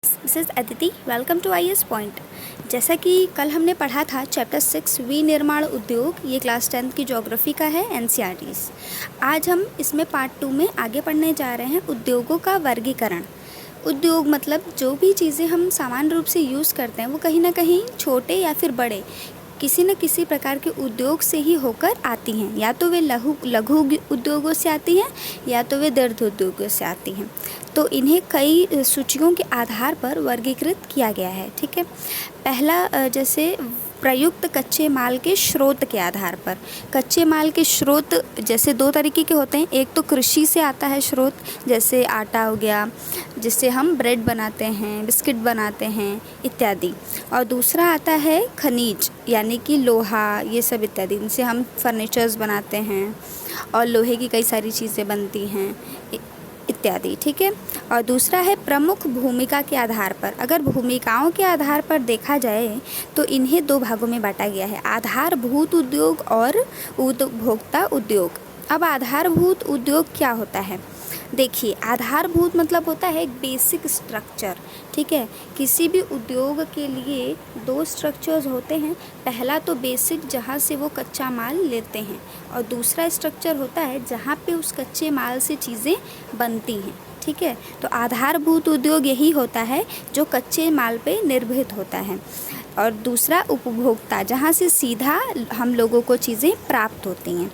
This is Aditi. Welcome to IAS point. जैसा कि कल हमने पढ़ा था चैप्टर 6 विनिर्माण उद्योग, ये क्लास 10 की ज्योग्राफी का है NCERTs। आज हम इसमें पार्ट 2 में आगे पढ़ने जा रहे हैं उद्योगों का वर्गीकरण। उद्योग मतलब जो भी चीज़ें हम सामान्य रूप से यूज़ करते हैं वो कहीं ना कहीं छोटे या फिर बड़े किसी न किसी प्रकार के उद्योग से ही होकर आती हैं। या तो वे लघु उद्योगों से आती हैं या तो वे दीर्घ उद्योगों से आती हैं। तो इन्हें कई सूचियों के आधार पर वर्गीकृत किया गया है। ठीक है, पहला जैसे प्रयुक्त कच्चे माल के स्रोत के आधार पर। कच्चे माल के स्रोत जैसे दो तरीके के होते हैं। एक तो कृषि से आता है स्रोत, जैसे आटा हो गया जिससे हम ब्रेड बनाते हैं, बिस्किट बनाते हैं इत्यादि। और दूसरा आता है खनिज यानी कि लोहा, ये सब इत्यादि, इनसे हम फर्नीचर्स बनाते हैं और लोहे की कई सारी चीज़ें बनती हैं इत्यादि। ठीक है, और दूसरा है प्रमुख भूमिका के आधार पर। अगर भूमिकाओं के आधार पर देखा जाए तो इन्हें दो भागों में बांटा गया है, आधारभूत उद्योग और उपभोक्ता उद्योग। अब आधारभूत उद्योग क्या होता है? देखिए, आधारभूत मतलब होता है एक बेसिक स्ट्रक्चर। ठीक है, किसी भी उद्योग के लिए दो स्ट्रक्चर्स होते हैं। पहला तो बेसिक जहाँ से वो कच्चा माल लेते हैं, और दूसरा स्ट्रक्चर होता है जहाँ पे उस कच्चे माल से चीज़ें बनती हैं। ठीक है, तो आधारभूत उद्योग यही होता है जो कच्चे माल पे निर्भर होता है। और दूसरा उपभोक्ता, जहाँ से सीधा हम लोगों को चीज़ें प्राप्त होती हैं।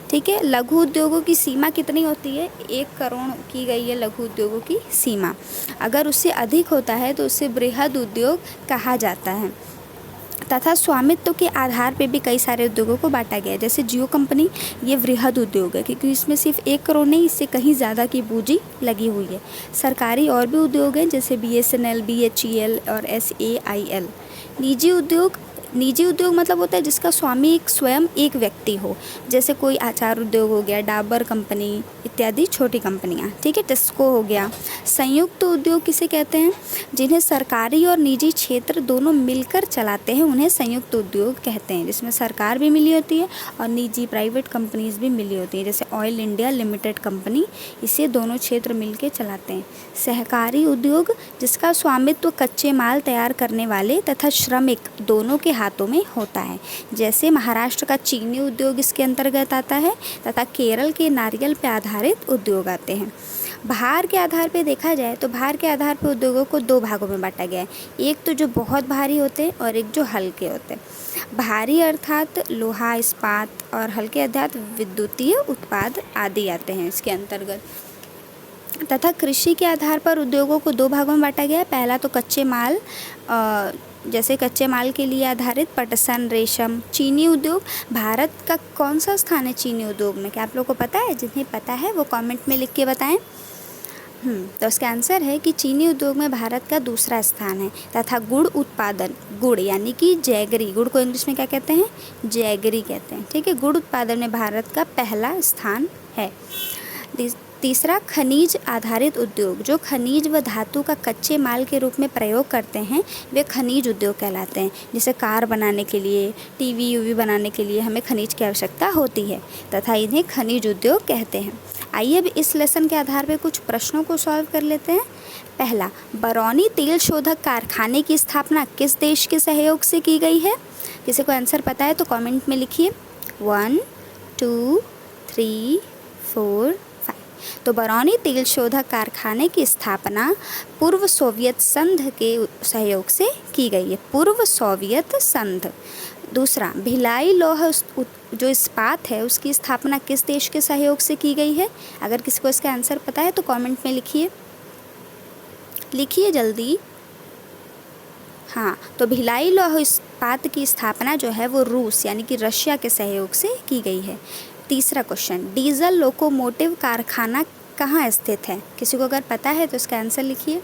ठीक है, लघु उद्योगों की सीमा कितनी होती है? 1 करोड़ की गई है लघु उद्योगों की सीमा। अगर उससे अधिक होता है तो उसे बृहद उद्योग कहा जाता है। तथा स्वामित्व के आधार पे भी कई सारे उद्योगों को बांटा गया है। जैसे जियो कंपनी, ये वृहद उद्योग है क्योंकि इसमें सिर्फ 1 करोड़ नहीं, इससे कहीं ज़्यादा की पूंजी लगी हुई है। सरकारी और भी उद्योग हैं जैसे BSNL, BHEL और SAIL। निजी उद्योग मतलब होता है जिसका स्वामी स्वयं एक व्यक्ति हो, जैसे कोई आचार उद्योग हो गया, डाबर कंपनी इत्यादि छोटी कंपनियां। ठीक है, टिस्को हो गया। संयुक्त उद्योग किसे कहते हैं? जिन्हें सरकारी और निजी क्षेत्र दोनों मिलकर चलाते हैं उन्हें संयुक्त उद्योग कहते हैं, जिसमें सरकार भी मिली होती है और निजी प्राइवेट कंपनीज भी मिली होती हैं। जैसे ऑयल इंडिया लिमिटेड कंपनी, इसे दोनों क्षेत्र मिलकर चलाते हैं। सहकारी उद्योग जिसका स्वामित्व कच्चे माल तैयार करने वाले तथा श्रमिक दोनों के हाथों में होता है, जैसे महाराष्ट्र का चीनी उद्योग इसके अंतर्गत आता है तथा केरल के नारियल पर आधारित उद्योग आते हैं। भार के आधार पे देखा जाए तो भार के आधार पर उद्योगों को दो भागों में बांटा गया है। एक तो जो बहुत भारी होते हैं और एक जो हल्के होते हैं। भारी अर्थात लोहा, इस्पात, और हल्के अर्थात विद्युतीय उत्पाद आदि आते हैं इसके अंतर्गत। तथा कृषि के आधार पर उद्योगों को दो भागों में बांटा गया है। पहला तो कच्चे माल, जैसे कच्चे माल के लिए आधारित पटसन, रेशम। चीनी उद्योग, भारत का कौन सा स्थान है चीनी उद्योग में? क्या आप लोगों को पता है? जिन्हें पता है वो कमेंट में लिख के बताएं। तो उसका आंसर है कि चीनी उद्योग में भारत का दूसरा स्थान है। तथा गुड़ उत्पादन, गुड़ यानी कि जैगरी, गुड़ को इंग्लिश में क्या कहते हैं? जैगरी कहते हैं। ठीक है, गुड़ उत्पादन में भारत का पहला स्थान है। तीसरा खनिज आधारित उद्योग, जो खनिज व धातु का कच्चे माल के रूप में प्रयोग करते हैं वे खनिज उद्योग कहलाते हैं। जैसे कार बनाने के लिए, टीवी यूवी बनाने के लिए हमें खनिज की आवश्यकता होती है तथा इन्हें खनिज उद्योग कहते हैं। आइए अब इस लेसन के आधार पर कुछ प्रश्नों को सॉल्व कर लेते हैं। पहला, बरौनी तेल शोधक कारखाने की स्थापना किस देश के सहयोग से की गई है? किसी को आंसर पता है तो कमेंट में लिखिए। 1 2 3 4 5। तो बरौनी तेल शोधक कारखाने की स्थापना पूर्व सोवियत संघ के सहयोग से की गई है, पूर्व सोवियत संघ। दूसरा, भिलाई लौह जो इस्पात है उसकी स्थापना किस देश के सहयोग से की गई है? अगर किसी को इसका आंसर पता है तो कमेंट में लिखिए जल्दी। हाँ, तो भिलाई लौह इस्पात की स्थापना जो है वो रूस यानी कि रशिया के सहयोग से की गई है। तीसरा क्वेश्चन, डीजल लोकोमोटिव कारखाना कहाँ स्थित है? किसी को अगर पता है तो इसका आंसर लिखिए।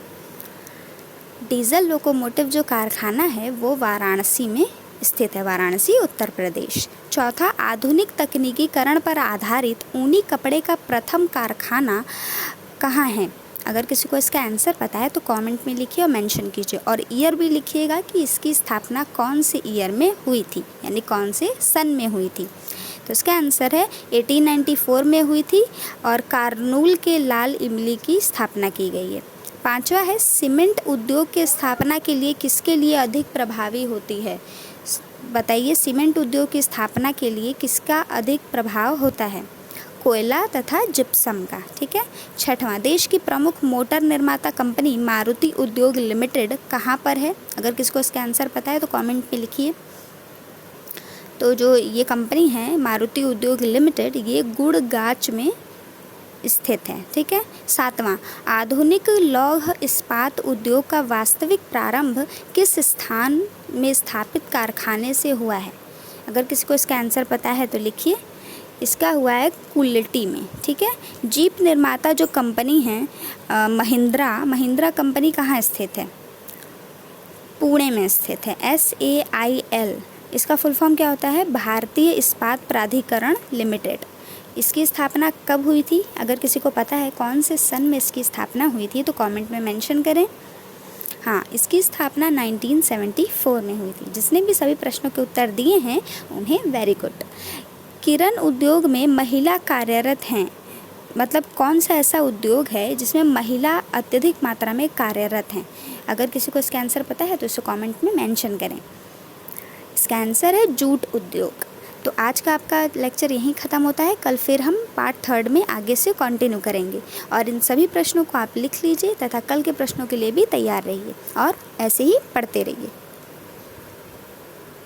डीजल लोकोमोटिव जो कारखाना है वो वाराणसी में स्थित है, वाराणसी उत्तर प्रदेश। चौथा, आधुनिक तकनीकीकरण पर आधारित ऊनी कपड़े का प्रथम कारखाना कहाँ है? अगर किसी को इसका आंसर पता है तो कमेंट में लिखिए और मेंशन कीजिए, और ईयर भी लिखिएगा कि इसकी स्थापना कौन से ईयर में हुई थी, यानी कौन से सन में हुई थी। तो इसका आंसर है 1894 में हुई थी और कारनूल के लाल इमली की स्थापना की गई है। 5वां है सीमेंट उद्योग की स्थापना के लिए किसके लिए अधिक प्रभावी होती है? बताइए, सीमेंट उद्योग की स्थापना के लिए किसका अधिक प्रभाव होता है? कोयला तथा जिप्सम का। ठीक है। 6वां, देश की प्रमुख मोटर निर्माता कंपनी मारुति उद्योग लिमिटेड कहाँ पर है? अगर किसको इसका आंसर पता है तो कमेंट में लिखिए। तो जो ये कंपनी है मारुति उद्योग लिमिटेड, ये गुड़गांव में स्थित है। ठीक है। 7वां, आधुनिक लौह इस्पात उद्योग का वास्तविक प्रारंभ किस स्थान में स्थापित कारखाने से हुआ है? अगर किसी को इसका आंसर पता है तो लिखिए। इसका हुआ है कुल्लटी में। ठीक है। जीप निर्माता जो कंपनी है महिंद्रा कंपनी कहाँ स्थित है? पुणे में स्थित है। SAIL, इसका फुल फॉर्म क्या होता है? भारतीय इस्पात प्राधिकरण लिमिटेड। इसकी स्थापना कब हुई थी? अगर किसी को पता है कौन से सन में इसकी स्थापना हुई थी तो कमेंट में मेंशन करें। हाँ, इसकी स्थापना 1974 में हुई थी। जिसने भी सभी प्रश्नों के उत्तर दिए हैं उन्हें वेरी गुड। किरण उद्योग में महिला कार्यरत हैं, मतलब कौन सा ऐसा उद्योग है जिसमें महिला अत्यधिक मात्रा में कार्यरत हैं? अगर किसी को इसका आंसर पता है तो इसे कमेंट में मेंशन करें। इसका आंसर है जूट उद्योग। तो आज का आपका लेक्चर यहीं ख़त्म होता है। कल फिर हम पार्ट 3 में आगे से कंटिन्यू करेंगे और इन सभी प्रश्नों को आप लिख लीजिए तथा कल के प्रश्नों के लिए भी तैयार रहिए और ऐसे ही पढ़ते रहिए।